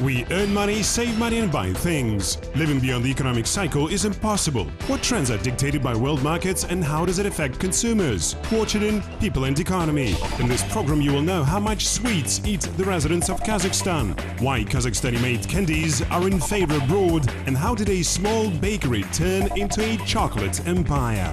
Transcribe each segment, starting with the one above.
We earn money, save money and buy things. Living beyond the economic cycle is impossible. What trends are dictated by world markets and how does it affect consumers? Watch it in People and Economy. In this program you will know how much sweets eat the residents of Kazakhstan, why Kazakhstani-made candies are in favor abroad, and how did a small bakery turn into a chocolate empire.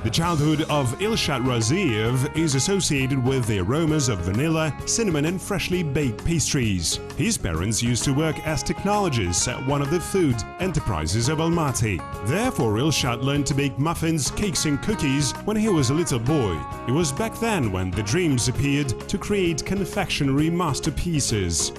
The childhood of Ilshad Raziev is associated with the aromas of vanilla, cinnamon and freshly baked pastries. His parents used to work as technologists at one of the food enterprises of Almaty. Therefore, Ilshad learned to bake muffins, cakes and cookies when he was a little boy. It was back then when the dreams appeared to create confectionery masterpieces.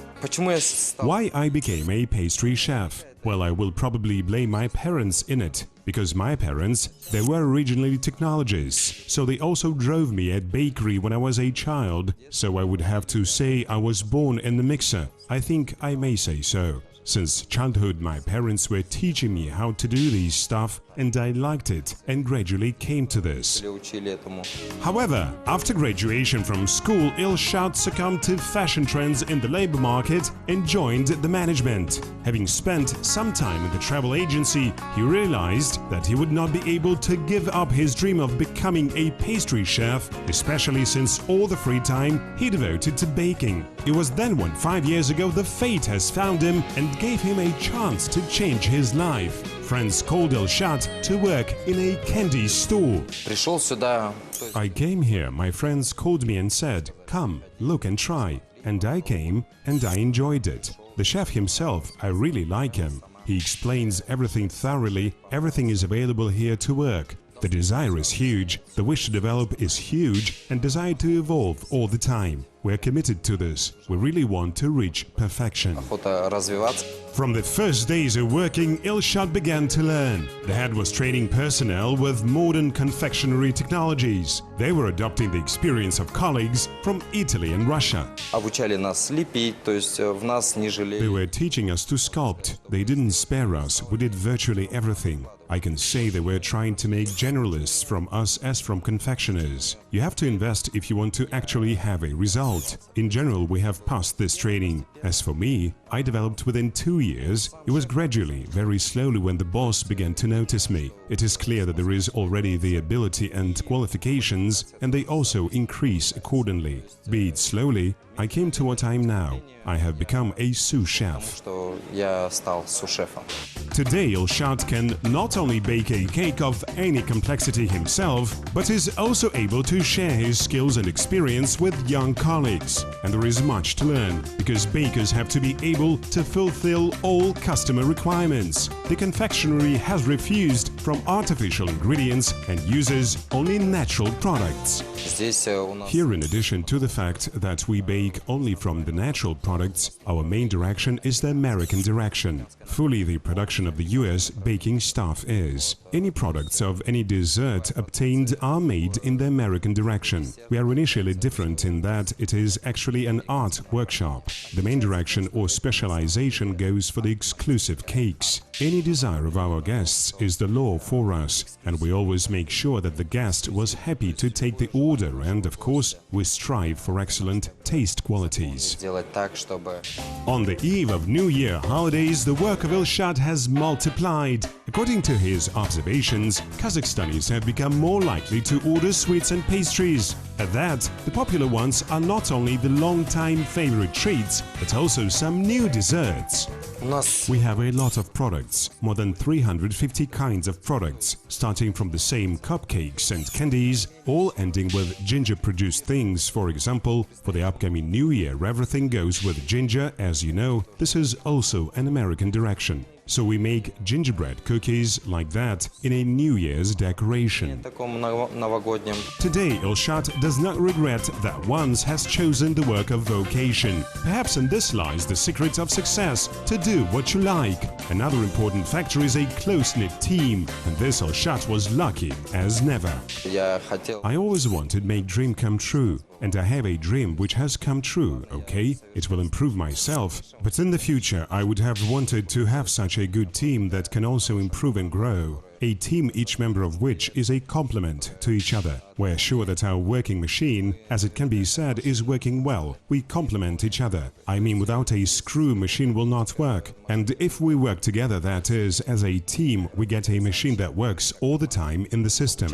Why I became a pastry chef? Well, I will probably blame my parents in it, because my parents, they were originally technologists, so they also drove me at bakery when I was a child, so I would have to say I was born in the mixer. I think I may say so. Since childhood, my parents were teaching me how to do this stuff, and I liked it and gradually came to this. However, after graduation from school, Ilshad succumbed to fashion trends in the labor market and joined the management. Having spent some time in the travel agency, he realized that he would not be able to give up his dream of becoming a pastry chef, especially since all the free time he devoted to baking. It was then when 5 years ago the fate has found him and gave him a chance to change his life. Friends called Ilshad to work in a candy store. I came here, my friends called me and said, "Come, look and try." And I came and I enjoyed it. The chef himself, I really like him. He explains everything thoroughly, everything is available here to work. The desire is huge, the wish to develop is huge, and desire to evolve all the time. We're committed to this. We really want to reach perfection. From the first days of working, Ilshad began to learn. The head was training personnel with modern confectionery technologies. They were adopting the experience of colleagues from Italy and Russia. They were teaching us to sculpt. They didn't spare us. We did virtually everything. I can say they were trying to make generalists from us as from confectioners. You have to invest if you want to actually have a result. In general, we have passed this training. As for me, I developed within 2 years. It was gradually, very slowly when the boss began to notice me. It is clear that there is already the ability and qualifications, and they also increase accordingly. Be it slowly, I came to what I am now. I have become a sous chef. Today, Ilshad can not only bake a cake of any complexity himself, but is also able to share his skills and experience with young colleagues. And there is much to learn, because bakers have to be able to fulfill all customer requirements. The confectionery has refused from artificial ingredients and uses only natural products. Here, in addition to the fact that we bake only from the natural products, our main direction is the American direction. Fully the production of the US baking stuff is. Any products of any dessert obtained are made in the American direction. We are initially different in that it is actually an art workshop. The main direction or specialization goes for the exclusive cakes. Any desire of our guests is the law for us, and we always make sure that the guest was happy to take the order, and of course we strive for excellent taste qualities. On the eve of New Year holidays, the work of Ilshad has multiplied. According to his observations, Kazakhstanis have become more likely to order sweets and pastries. At that, the popular ones are not only the long-time favorite treats, but also some new desserts. We have a lot of products, more than 350 kinds of products, starting from the same cupcakes and candies, all ending with ginger-produced things. For example, for the upcoming New Year, everything goes with ginger. As you know, this is also an American direction. So we make gingerbread cookies like that in a New Year's decoration. Today, Ilshad does not regret that once has chosen the work of vocation. Perhaps in this lies the secret of success, to do what you like. Another important factor is a close-knit team, and this Ilshad was lucky as never. I always wanted to make dream come true. and I have a dream which has come true, okay? It will improve myself, but in the future I would have wanted to have such a good team that can also improve and grow. A team each member of which is a complement to each other. We're sure that our working machine, as it can be said, is working well. We complement each other. I mean, without a screw, machine will not work. And if we work together, that is, as a team, we get a machine that works all the time in the system.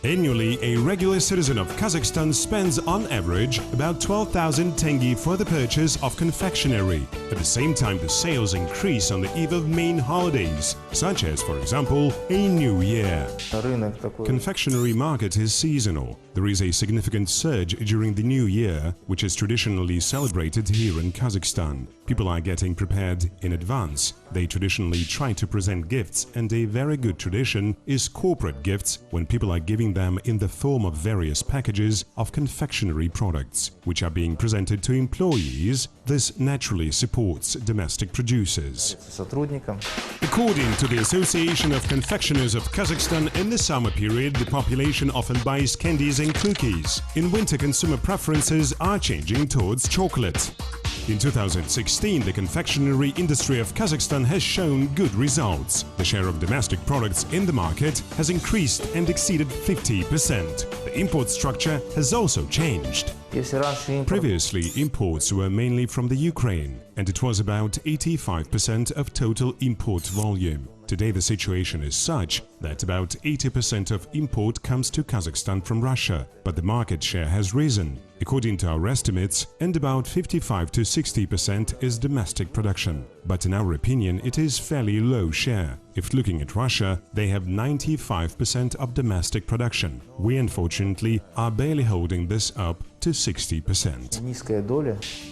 Annually, a regular citizen of Kazakhstan spends on average about 12,000 tenge for the purchase of confectionery. At the same time, the sales increase on the eve of main holidays, such as, for example, a New Year. Confectionery market is seasonal. There is a significant surge during the New Year, which is traditionally celebrated here in Kazakhstan. People are getting prepared in advance. They traditionally try to present gifts, and a very good tradition is corporate gifts, when people are giving them in the form of various packages of confectionery products, which are being presented to employees. This naturally supports domestic producers. According to the Association of Confectioners of Kazakhstan, in the summer period, the population often buys candies and cookies. In winter, consumer preferences are changing towards chocolate. In 2016, the confectionery industry of Kazakhstan has shown good results. The share of domestic products in the market has increased and exceeded 50%. The import structure has also changed. Previously, imports were mainly from the Ukraine, and it was about 85% of total import volume. Today the situation is such that about 80% of import comes to Kazakhstan from Russia, but the market share has risen, according to our estimates, and about 55 to 60% is domestic production. But in our opinion, it is fairly low share. If looking at Russia, they have 95% of domestic production. We unfortunately are barely holding this up to 60%.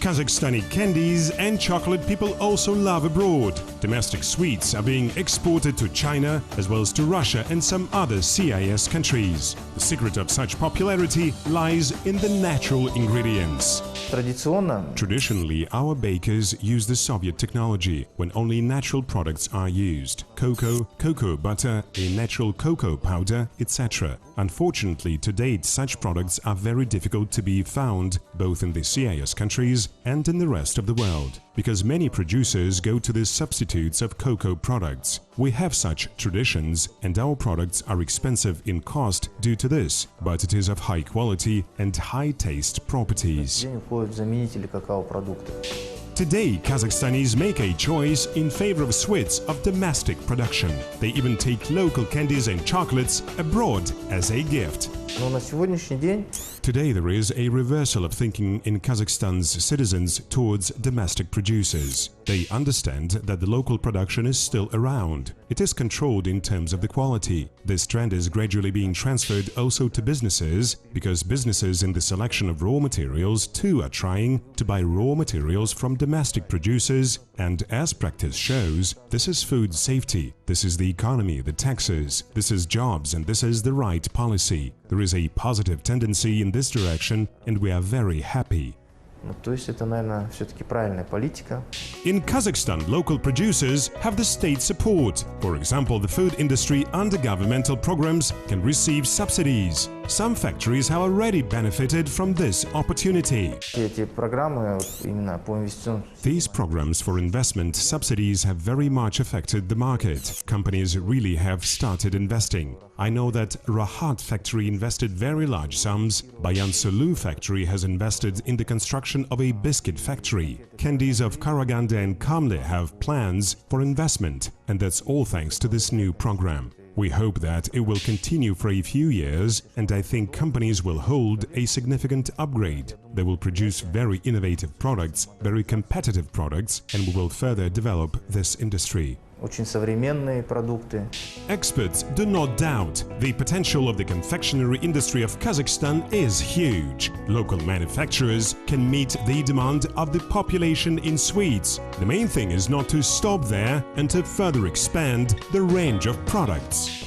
Kazakhstani candies and chocolate people also love abroad. Domestic sweets are being exported to China as well as to Russia and some other CIS countries. The secret of such popularity lies in the natural ingredients. Traditionally, our bakers use the Soviet technology when only natural products are used: cocoa, cocoa butter, a natural cocoa powder, etc. Unfortunately, to date, such products are very difficult to be found both in the CIS countries and in the rest of the world, because many producers go to the substitutes of cocoa products. We have such traditions, and our products are expensive in cost due to this, but it is of high quality and high taste properties. Today, Kazakhstanis make a choice in favor of sweets of domestic production. They even take local candies and chocolates abroad as a gift. Today there is a reversal of thinking in Kazakhstan's citizens towards domestic producers. They understand that the local production is still around. It is controlled in terms of the quality. This trend is gradually being transferred also to businesses, because businesses in the selection of raw materials too are trying to buy raw materials from domestic producers, and as practice shows, this is food safety, this is the economy, the taxes, this is jobs, and this is the right policy. There is a positive tendency in this direction, and we are very happy. In Kazakhstan, local producers have the state support. For example, the food industry under governmental programs can receive subsidies. Some factories have already benefited from this opportunity. These programs for investment subsidies have very much affected the market. Companies really have started investing. I know that Rahat factory invested very large sums. Bayan Sulu factory has invested in the construction of a biscuit factory. Candies of Karaganda and Kamle have plans for investment, and that's all thanks to this new program. We hope that it will continue for a few years, and I think companies will hold a significant upgrade. They will produce very innovative products, very competitive products, and we will further develop this industry. Experts do not doubt the potential of the confectionery industry of Kazakhstan is huge. Local manufacturers can meet the demand of the population in sweets. The main thing is not to stop there and to further expand the range of products.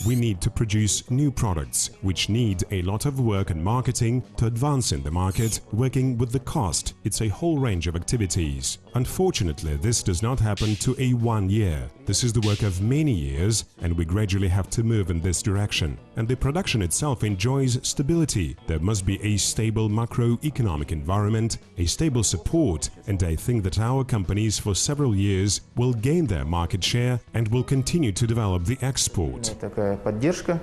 We need to produce new products, which need a lot of work and marketing to advance in the market, working with the cost. It's a whole range of activities. Unfortunately, this does not happen to 1 year. This is the work of many years, and we gradually have to move in this direction. and the production itself enjoys stability. There must be a stable macroeconomic environment, a stable support, and I think that our companies for several years will gain their market share and will continue to develop the export. Такая поддержка.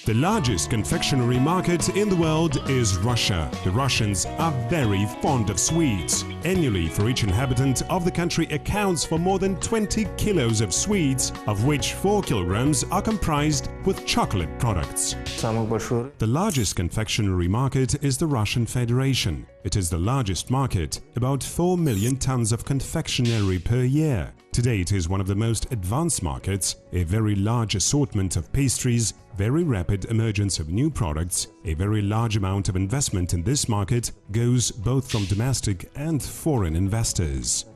The largest confectionery market in the world is Russia. The Russians are very fond of sweets. Annually, for each inhabitant of the country accounts for more than 20 kilos of sweets, of which 4 kilograms are comprised with chocolate products. Самый большой. The largest confectionery market is the Russian Federation. It is the largest market, about 4 million tons of confectionery per year. Today it is one of the most advanced markets, a very large assortment of pastries, very rapid emergence of new products, a very large amount of investment in this market goes both from domestic and foreign investors.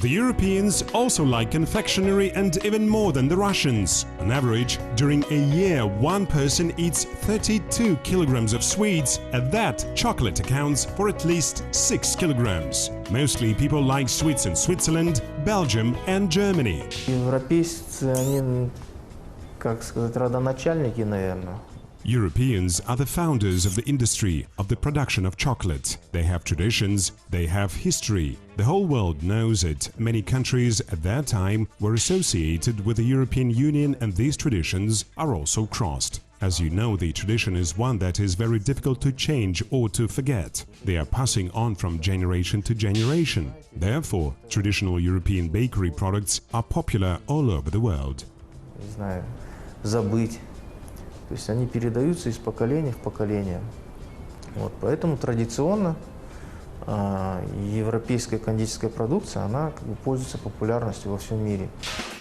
The Europeans also like confectionery and even more than the Russians. On average, during a year, one person eats 32 kilograms of sweets, and that chocolate accounts for at least 6 kilograms. Mostly people like sweets in Switzerland, Belgium and Germany. Европейцы, они, как сказать, родоначальники, наверное. Europeans are the founders of the industry of the production of chocolate. They have traditions, they have history. The whole world knows it. Many countries at that time were associated with the European Union, and these traditions are also crossed. As you know, the tradition is one that is very difficult to change or to forget. They are passing on from generation to generation. Therefore, traditional European bakery products are popular all over the world. Не знаю, забыть. То есть они передаются из поколения в поколение. Вот, поэтому традиционно европейская кондитерская продукция, она как бы пользуется популярностью во всем мире.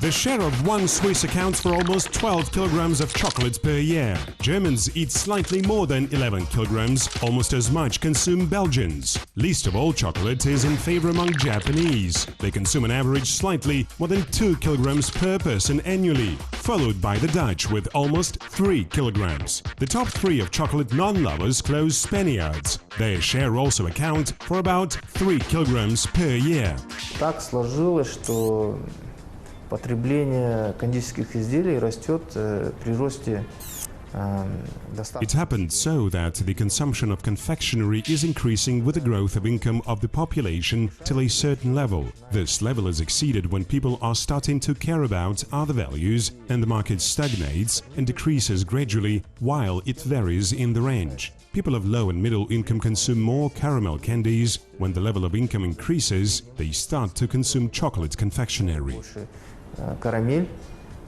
The share of one Swiss accounts for almost 12 kilograms of chocolate per year. Germans eat slightly more than 11 kilograms, almost as much consume Belgians. Least of all chocolate is in favor among Japanese. They consume on average slightly more than 2 kilograms per person annually, followed by the Dutch with almost 3 kilograms. The top 3 of chocolate non-lovers close Spaniards. Their share also account for about 3 kilograms per year. Так сложилось, что потребление кондитерских изделий растет при росте It happened so that the consumption of confectionery is increasing with the growth of income of the population till a certain level. This level is exceeded when people are starting to care about other values, and the market stagnates and decreases gradually while it varies in the range. People of low and middle income consume more caramel candies. When the level of income increases, they start to consume chocolate confectionery. Карамель,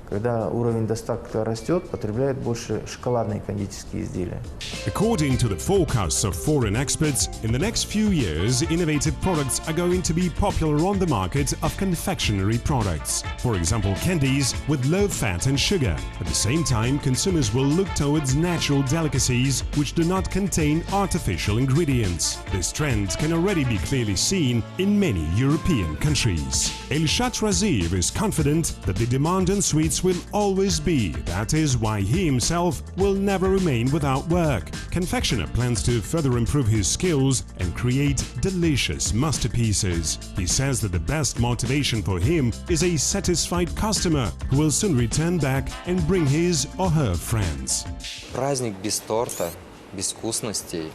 когда уровень достатка растет, потребляет больше шоколадные кондитерские изделия. According to the forecasts of foreign experts, in the next few years, innovative products are going to be popular on the market of confectionery products. For example, candies with low fat and sugar. At the same time, consumers will look towards natural delicacies which do not contain artificial ingredients. This trend can already be clearly seen in many European countries. Elshad Raziv is confident that the demand on sweets will always be. That is why he himself will never remain without work. Confectioner plans to further improve his skills and create delicious masterpieces. He says that the best motivation for him is a satisfied customer who will soon return back and bring his or her friends. Праздник без торта, без вкусностей,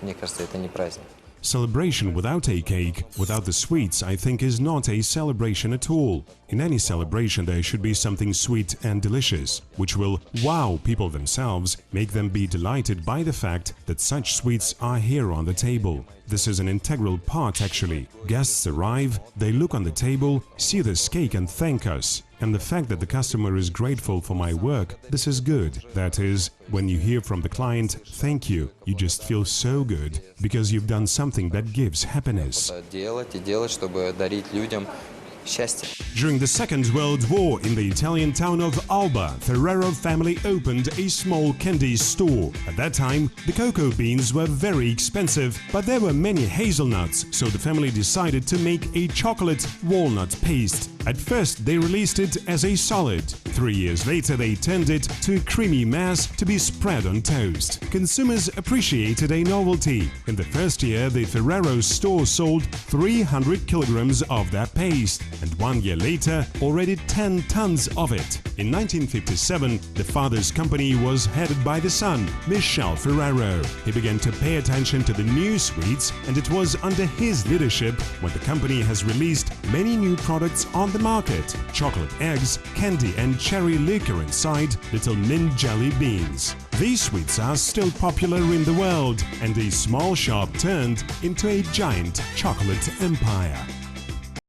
мне кажется, это не праздник. Celebration without a cake, without the sweets, I think is not a celebration at all. In any celebration there should be something sweet and delicious, which will wow people themselves, make them be delighted by the fact that such sweets are here on the table. This is an integral part actually. Guests arrive, they look on the table, see this cake and thank us. And the fact that the customer is grateful for my work, this is good. That is, when you hear from the client, thank you, you just feel so good, because you've done something that gives happiness. Делать, чтобы дарить людям счастье. During the Second World War, in the Italian town of Alba, Ferrero family opened a small candy store. At that time, the cocoa beans were very expensive, but there were many hazelnuts, so the family decided to make a chocolate walnut paste. At first, they released it as a solid. 3 years later, they turned it to a creamy mass to be spread on toast. Consumers appreciated a novelty. In the first year, the Ferrero store sold 300 kilograms of that paste, and 1 year later, already 10 tons of it. In 1957, the father's company was headed by the son, Michel Ferrero. He began to pay attention to the new sweets, and it was under his leadership when the company has released many new products on the market: chocolate eggs, candy and cherry liquor inside little mint jelly beans. These sweets are still popular in the world, and a small shop turned into a giant chocolate empire.